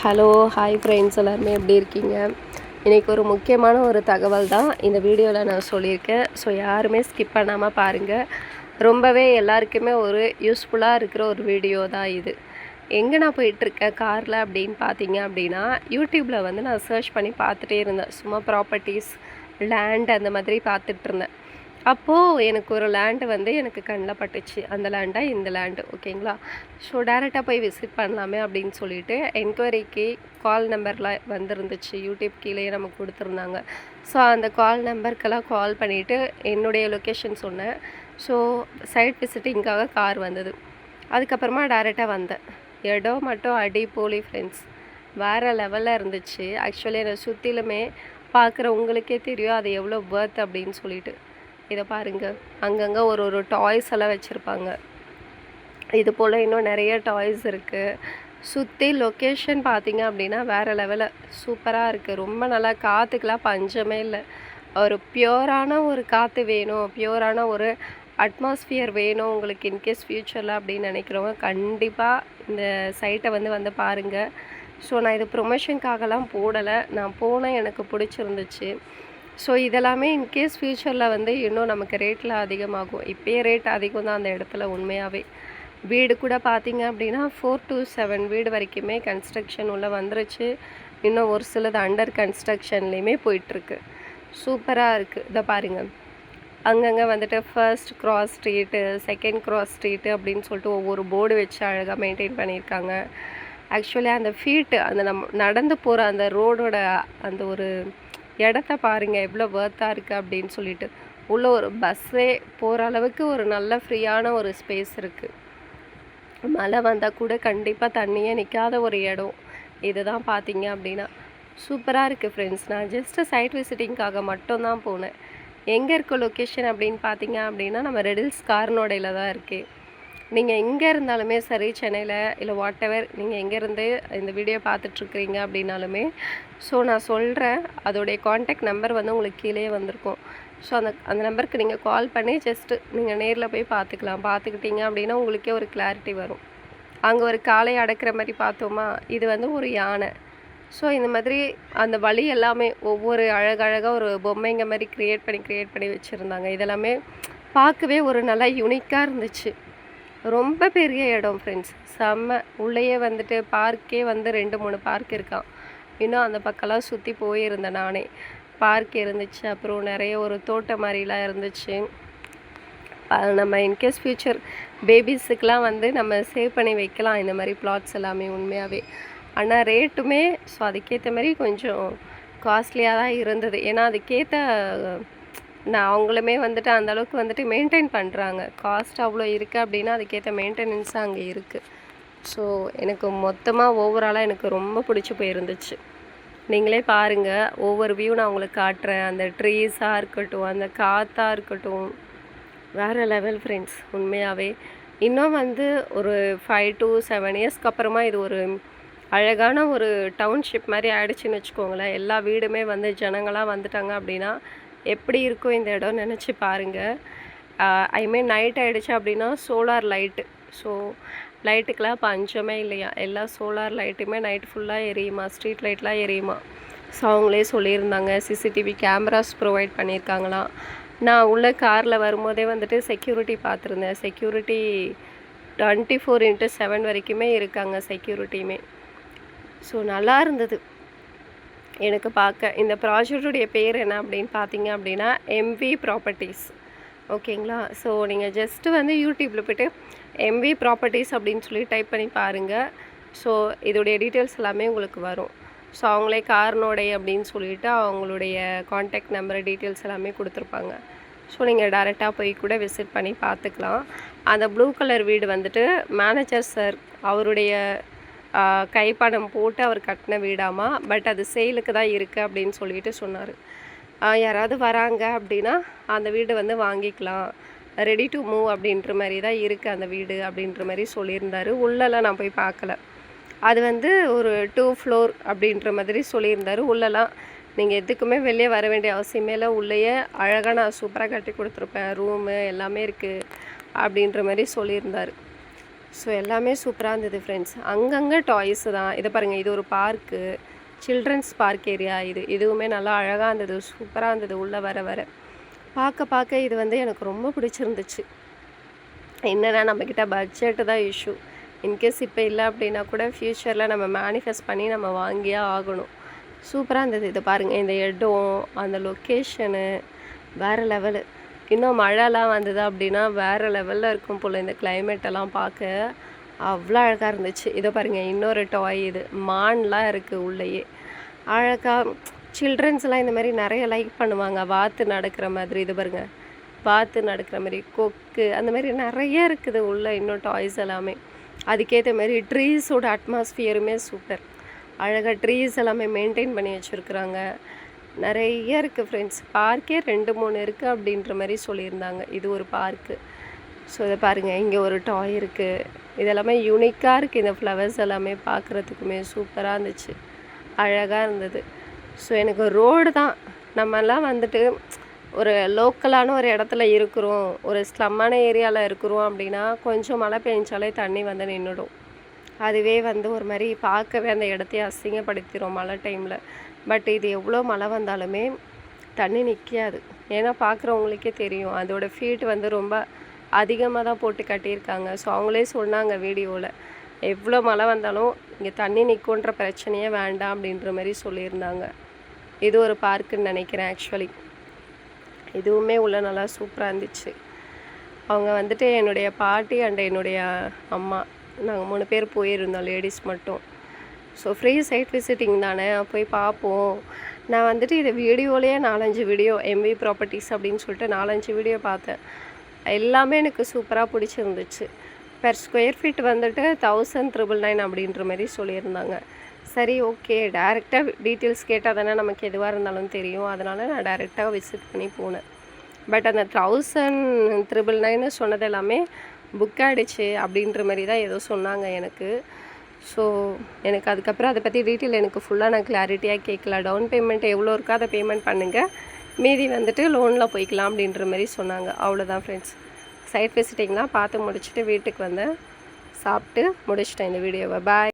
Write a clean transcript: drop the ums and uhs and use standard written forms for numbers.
Hello hi friends, எல்லாருமே எப்படி இருக்கீங்க? இன்றைக்கி ஒரு முக்கியமான ஒரு தகவல் தான் இந்த வீடியோவில் நான் சொல்லியிருக்கேன். ஸோ யாருமே ஸ்கிப் பண்ணாமல் பாருங்கள். ரொம்பவே எல்லாருக்குமே ஒரு யூஸ்ஃபுல்லாக இருக்கிற ஒரு வீடியோ தான் இது. எங்கே நான் போயிட்டுருக்கேன் காரில் அப்படின்னு பார்த்தீங்க அப்படின்னா, யூடியூப்பில் வந்து நான் சர்ச் பண்ணி பார்த்துட்டே இருந்தேன். சும்மா ப்ராப்பர்ட்டிஸ், லேண்ட் அந்த மாதிரி பார்த்துட்ருந்தேன். அப்போது எனக்கு ஒரு லேண்டு வந்து எனக்கு கண்ணில் பட்டுச்சு. அந்த லேண்டா இந்த லேண்டு, ஓகேங்களா? ஸோ டேரெக்டாக போய் விசிட் பண்ணலாமே அப்படின்னு சொல்லிட்டு என்கொயரிக்கு கால் நம்பர்லாம் வந்துருந்துச்சு. யூடியூப் கீழேயே நமக்கு கொடுத்துருந்தாங்க. ஸோ அந்த கால் நம்பருக்கெல்லாம் கால் பண்ணிவிட்டு என்னுடைய லொக்கேஷன் சொன்னேன். ஸோ சைட் விசிட்டிங்காக கார் வந்தது. அதுக்கப்புறமா டேரெக்டாக வந்தேன். இடம் மட்டும் அடி போலி ஃப்ரெண்ட்ஸ், வேறு லெவலில் இருந்துச்சு. ஆக்சுவலி என்னை சுற்றிலுமே பார்க்குற உங்களுக்கே தெரியும் அது எவ்வளோ ஒர்த் அப்படின்னு சொல்லிட்டு. இதை பாருங்கள், அங்கங்கே ஒரு ஒரு டாய்ஸ் எல்லாம் வச்சுருப்பாங்க. இது போல் இன்னும் நிறைய டாய்ஸ் இருக்குது. சுற்றி லொக்கேஷன் பார்த்திங்க அப்படின்னா வேறு லெவலில் சூப்பராக இருக்குது. ரொம்ப நல்லா, காற்றுக்கெலாம் பஞ்சமே இல்லை. ஒரு பியூரான ஒரு காற்று வேணும், பியூரான ஒரு அட்மாஸ்ஃபியர் வேணும் உங்களுக்கு இன்கேஸ் ஃப்யூச்சரில் அப்படின்னு நினைக்கிறவங்க கண்டிப்பாக இந்த சைட்டை வந்து பாருங்கள். ஸோ நான் இது ப்ரொமோஷனுக்காகலாம் போடலை, நான் போனேன், எனக்கு பிடிச்சிருந்துச்சு. ஸோ இதெல்லாமே இன்கேஸ் ஃப்யூச்சரில் வந்து இன்னும் நமக்கு ரேட்டில் அதிகமாகும். இப்போயே ரேட் அதிகம் தான் அந்த இடத்துல உண்மையாகவே. வீடு கூட பார்த்திங்க அப்படின்னா 4 to 7 வீடு வரைக்குமே கன்ஸ்ட்ரக்ஷன் உள்ளே வந்துருச்சு. இன்னும் ஒரு சிலது அண்டர் கன்ஸ்ட்ரக்ஷன்லேயுமே போயிட்டுருக்கு. சூப்பராக இருக்குது. இதை பாருங்கள், அங்கங்கே வந்துட்டு first cross street, second cross street அப்படின்னு சொல்லிட்டு ஒவ்வொரு போர்டு வச்சு அழகாக மெயின்டைன் பண்ணியிருக்காங்க. ஆக்சுவலி அந்த ஃபீட்டு, அந்த நம்ம நடந்து போகிற அந்த ரோடோட அந்த ஒரு இடத்த பாருங்கள் எவ்வளோ ஒர்த்தாக இருக்குது அப்படின்னு சொல்லிட்டு. உள்ளே ஒரு பஸ்ஸே போகிற அளவுக்கு ஒரு நல்ல ஃப்ரீயான ஒரு ஸ்பேஸ் இருக்குது. மழை வந்தால் கூட கண்டிப்பாக தண்ணியே நிற்காத ஒரு இடம் இதுதான் பார்த்தீங்க அப்படின்னா. சூப்பராக இருக்குது ஃப்ரெண்ட்ஸ். நான் ஜஸ்ட்டு சைட் விசிட்டிங்காக மட்டும்தான் போனேன். எங்கே இருக்க லொக்கேஷன் அப்படின்னு பார்த்தீங்க அப்படின்னா, நம்ம ரெடில்ஸ் கார்னோடையில் தான் இருக்குது. நீங்கள் எங்கே இருந்தாலுமே சரி, சென்னையில் இல்லை வாட் எவர் நீங்கள் எங்கேருந்து இந்த வீடியோ பார்த்துட்ருக்குறீங்க அப்படின்னாலுமே, ஸோ நான் சொல்கிறேன், அதோடைய காண்டாக்ட் நம்பர் வந்து உங்களுக்கு கீழே வந்திருக்கும். ஸோ அந்த நம்பருக்கு நீங்கள் கால் பண்ணி ஜஸ்ட்டு நீங்கள் நேரில் போய் பார்த்துக்கலாம். பார்த்துக்கிட்டிங்க அப்படின்னா உங்களுக்கே ஒரு கிளாரிட்டி வரும். அங்கே ஒரு காளை அடக்கிற மாதிரி பார்த்தோமா, இது வந்து ஒரு யானை. ஸோ இந்த மாதிரி அந்த வழி எல்லாமே ஒவ்வொரு அழகழகாக ஒரு பொம்மைங்க மாதிரி க்ரியேட் பண்ணி வச்சுருந்தாங்க. இதெல்லாமே பார்க்கவே ஒரு நல்லா யூனிக்காக இருந்துச்சு. ரொம்ப பெரிய இடம் ஃப்ரெண்ட்ஸ், செம்ம. உள்ளேயே வந்துட்டு பார்க்கே வந்து 2-3 பார்க் இருக்கான். இன்னும் அந்த பக்கம்லாம் சுற்றி போயிருந்தேன் நானே. பார்க் இருந்துச்சு, அப்புறம் நிறைய ஒரு தோட்டம் மாதிரிலாம் இருந்துச்சு. நம்ம இன்கேஸ் ஃப்யூச்சர் பேபிஸுக்கெலாம் வந்து நம்ம சேவ் பண்ணி வைக்கலாம் இந்த மாதிரி பிளாட்ஸ் எல்லாமே உண்மையாகவே. ஆனால் ரேட்டுமே ஸோ அதுக்கேற்ற மாதிரி கொஞ்சம் காஸ்ட்லியாக தான் இருந்தது. ஏன்னா அதுக்கேற்ற அவங்களுமே வந்துட்டு அந்தளவுக்கு வந்துட்டு மெயின்டைன் பண்ணுறாங்க. காஸ்ட் அவ்வளோ இருக்குது அப்படின்னா அதுக்கேற்ற மெயின்டெனன்ஸு அங்கே இருக்குது. ஸோ எனக்கு மொத்தமாக ஓவராலாக எனக்கு ரொம்ப பிடிச்சி போயிருந்துச்சு. நீங்களே பாருங்கள், ஒவ்வொரு வியூ நான் உங்களுக்கு காட்டுறேன். அந்த ட்ரீஸாக இருக்கட்டும், அந்த காற்றாக இருக்கட்டும், வேறு லெவல் ஃப்ரெண்ட்ஸ் உண்மையாகவே. இன்னும் வந்து ஒரு 5 to 7 இயர்ஸ்க்கு அப்புறமா இது ஒரு அழகான ஒரு டவுன்ஷிப் மாதிரி ஆகிடுச்சின்னு வச்சுக்கோங்களேன். எல்லா வீடுமே வந்து ஜனங்களாக வந்துட்டாங்க அப்படின்னா எப்படி இருக்கும் இந்த இடம் நினச்சி பாருங்கள். ஐ மீன் நைட் ஆகிடுச்சு அப்படின்னா சோலார் லைட்டு, ஸோ லைட்டுக்கெலாம் பஞ்சமே இல்லையா. எல்லா சோலார் லைட்டுமே நைட் ஃபுல்லாக எரியுமா, ஸ்ட்ரீட் லைட்லாம் எரியுமா. ஸோ அவங்களே சொல்லியிருந்தாங்க சிசிடிவி கேமராஸ் ப்ரொவைட் பண்ணியிருக்காங்களாம். நான் உள்ள காரில் வரும்போதே வந்துட்டு செக்யூரிட்டி பார்த்துருந்தேன். செக்யூரிட்டி 24/7 வரைக்குமே இருக்காங்க செக்யூரிட்டியுமே. ஸோ நல்லா இருந்தது எனக்கு பார்க்க. இந்த ப்ராஜெக்டுடைய பேர் என்ன அப்படின்னு பார்த்தீங்க அப்படின்னா எம்வி ப்ராப்பர்ட்டிஸ், ஓகேங்களா? ஸோ நீங்கள் ஜஸ்ட்டு வந்து யூடியூப்பில் போய்ட்டு எம்வி ப்ராப்பர்ட்டிஸ் அப்படின்னு சொல்லி டைப் பண்ணி பாருங்கள். ஸோ இதோடைய டீட்டெயில்ஸ் எல்லாமே உங்களுக்கு வரும். ஸோ அவங்களே கார்னோடை அப்படின்னு சொல்லிவிட்டு அவங்களுடைய காண்டாக்ட் நம்பர் டீட்டெயில்ஸ் எல்லாமே கொடுத்துருப்பாங்க. ஸோ நீங்கள் டேரெக்டாக போய் கூட விசிட் பண்ணி பார்த்துக்கலாம். அந்த ப்ளூ கலர் வீடு வந்துட்டு மேனேஜர் சார் அவருடைய கைப்பணம் போட்டு அவர் கட்டின வீடாமா. பட் அது சேலுக்கு தான் இருக்குது அப்படின்னு சொல்லிட்டு சொன்னார். யாராவது வராங்க அப்படின்னா அந்த வீடு வந்து வாங்கிக்கலாம், ரெடி டு மூவ் அப்படின்ற மாதிரி தான் இருக்குது அந்த வீடு அப்படின்ற மாதிரி சொல்லியிருந்தார். உள்ளெல்லாம் நான் போய் பார்க்கல. அது வந்து ஒரு 2 floor அப்படின்ற மாதிரி சொல்லியிருந்தார். உள்ளெல்லாம் நீங்கள் எதுக்குமே வெளியே வர வேண்டிய அவசியமே இல்லை. உள்ளேயே அழகாக நான் சூப்பராக கட்டி கொடுத்துருப்பேன், ரூமு எல்லாமே இருக்குது அப்படின்ற மாதிரி சொல்லியிருந்தார். ஸோ எல்லாமே சூப்பராக இருந்தது ஃப்ரெண்ட்ஸ். அங்கங்கே டாய்ஸு தான். இதை பாருங்கள், இது ஒரு பார்க்கு, சில்ட்ரன்ஸ் பார்க் ஏரியா. இதுவுமே நல்லா அழகாக இருந்தது, சூப்பராக இருந்தது. உள்ளே வர வர பார்க்க இது வந்து எனக்கு ரொம்ப பிடிச்சிருந்துச்சு. என்னென்னா நம்மக்கிட்ட பட்ஜெட்டு தான் இஷ்யூ. இன்கேஸ் இப்போ இல்லை அப்படின்னா கூட ஃப்யூச்சரில் நம்ம மேனிஃபெஸ்ட் பண்ணி நம்ம வாங்கியே ஆகணும். சூப்பராக இருந்தது. இதை பாருங்கள், இந்த இடம், அந்த லொக்கேஷனு வேறு லெவலு. இன்னும் மழைலாம் வந்தது அப்படின்னா வேறு லெவலில் இருக்கும் போல் இந்த கிளைமேட்டெல்லாம் பார்க்க அவ்வளோ அழகாக இருந்துச்சு. இதை பாருங்கள், இன்னொரு டாய். இது மான்லாம் இருக்குது உள்ளேயே. அழகாக சில்ட்ரன்ஸ்லாம் இந்த மாதிரி நிறைய லைக் பண்ணுவாங்க. வாத்து நடக்கிற மாதிரி. இது பாருங்கள், வாத்து நடக்கிற மாதிரி, கொக்கு, அந்த மாதிரி நிறைய இருக்குது உள்ளே இன்னும் டாய்ஸ் எல்லாமே. அதுக்கேற்ற மாதிரி ட்ரீஸோட அட்மாஸ்ஃபியருமே சூப்பர். அழகாக ட்ரீஸ் எல்லாமே மெயின்டைன் பண்ணி வச்சுருக்குறாங்க. நிறைய இருக்குது ஃப்ரெண்ட்ஸ். பார்க்கே 2-3 இருக்குது அப்படின்ற மாதிரி சொல்லியிருந்தாங்க. இது ஒரு பார்க்கு. ஸோ இதை பாருங்கள், இங்கே ஒரு டாய் இருக்குது. இதெல்லாமே யூனிக்காக இருக்குது. இந்த ஃப்ளவர்ஸ் எல்லாமே பார்க்குறதுக்குமே சூப்பராக இருந்துச்சு, அழகாக இருந்தது. ஸோ எனக்கு ரோடு தான், நம்மலாம் வந்துட்டு ஒரு லோக்கலான ஒரு இடத்துல இருக்கிறோம், ஒரு ஸ்லம்மான ஏரியாவில் இருக்கிறோம் அப்படின்னா கொஞ்சம் மழை பெஞ்சாலே தண்ணி வந்து நின்றுடும். அதுவே வந்து ஒரு மாதிரி பார்க்கவே அந்த இடத்தையே அசிங்கப்படுத்திடும் மழை டைமில். பட் இது எவ்வளோ மழை வந்தாலுமே தண்ணி நிற்காது. ஏன்னா பார்க்குறவங்களுக்கே தெரியும், அதோட ஃபீட் வந்து ரொம்ப அதிகமாக தான் போட்டு கட்டியிருக்காங்க. ஸோ அவங்களே சொன்னாங்க வீடியோவில், எவ்வளோ மழை வந்தாலும் இங்கே தண்ணி நிற்குன்ற பிரச்சனையே வேண்டாம் அப்படின்ற மாதிரி சொல்லியிருந்தாங்க. இது ஒரு பார்க்குன்னு நினைக்கிறேன் ஆக்சுவலி. இதுவுமே உள்ள நல்லா சூப்பராக இருந்துச்சு. அவங்க வந்துட்டு என்னுடைய பாட்டி அண்ட் என்னுடைய அம்மா, நாங்கள் 3 பேர் போயிருந்தோம், லேடிஸ் மட்டும். ஸோ ஃப்ரீ சைட் விசிட்டிங் தானே, போய் பார்ப்போம். நான் வந்துட்டு இது வீடியோலேயே 4-5 வீடியோ, எம்வி ப்ராப்பர்ட்டிஸ் அப்படின்னு சொல்லிட்டு 4-5 வீடியோ பார்த்தேன். எல்லாமே எனக்கு சூப்பராக பிடிச்சிருந்துச்சு. பெர் ஸ்கொயர் ஃபீட் வந்துட்டு 1999 அப்படின்ற மாதிரி சொல்லியிருந்தாங்க. சரி, ஓகே, டேரெக்டாக டீட்டெயில்ஸ் கேட்டால் தானே நமக்கு எதுவாக இருந்தாலும் தெரியும். அதனால் நான் டேரெக்டாக விசிட் பண்ணி போனேன். பட் அந்த 1999 சொன்னது எல்லாமே புக் ஆகிடுச்சு அப்படின்ற மாதிரி தான் ஏதோ சொன்னாங்க எனக்கு. ஸோ எனக்கு அதுக்கப்புறம் அதை பற்றி டீட்டெயில் எனக்கு ஃபுல்லாக நான் கிளாரிட்டியாக கேட்கல. டவுன் பேமெண்ட் எவ்வளோ இருக்கோ அதை பேமெண்ட் பண்ணுங்கள், மீதி வந்துட்டு லோனில் போய்க்கலாம் அப்படின்ற மாதிரி சொன்னாங்க. அவ்வளோதான் ஃப்ரெண்ட்ஸ். சைட் விசிட்டிங்லாம் பார்த்து முடிச்சுட்டு வீட்டுக்கு வந்தேன், சாப்பிட்டு முடிச்சிட்டேன் இந்த வீடியோவை. பாய்.